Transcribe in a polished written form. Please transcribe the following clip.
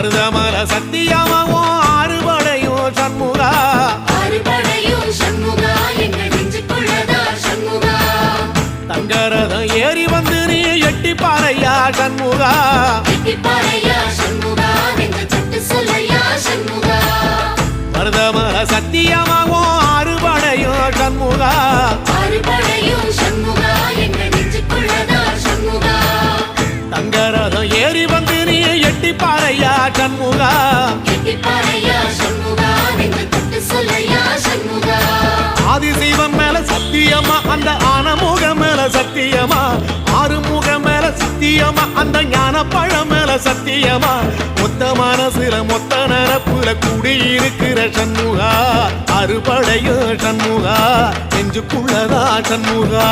மருதமல சத்தியமாவும் ஆறுபடையும் சண்முகா தங்கரதம் ஏறி வந்து நீ எட்டிப்பாறையா சண்முகா மருதமல சத்தியமாவும் ஆறுபடையும் சண்முகா தங்கரதம் ஏறி வந்து நீ எட்டிப்பாறையா சண்முகா ஆதிசைவம் மேல சத்தியமா அந்த ஆனமுகம் மேல சத்தியமா ஆறுமுகம் மேல சத்தியமா அந்த ஞான பழம் மேல சத்தியமா மொத்த மனசுல மொத்த நரப்புல கூடியிருக்கிற சண்முகா அறுபடையும் சண்முகா நெஞ்சுக்குள்ளதா சண்முகா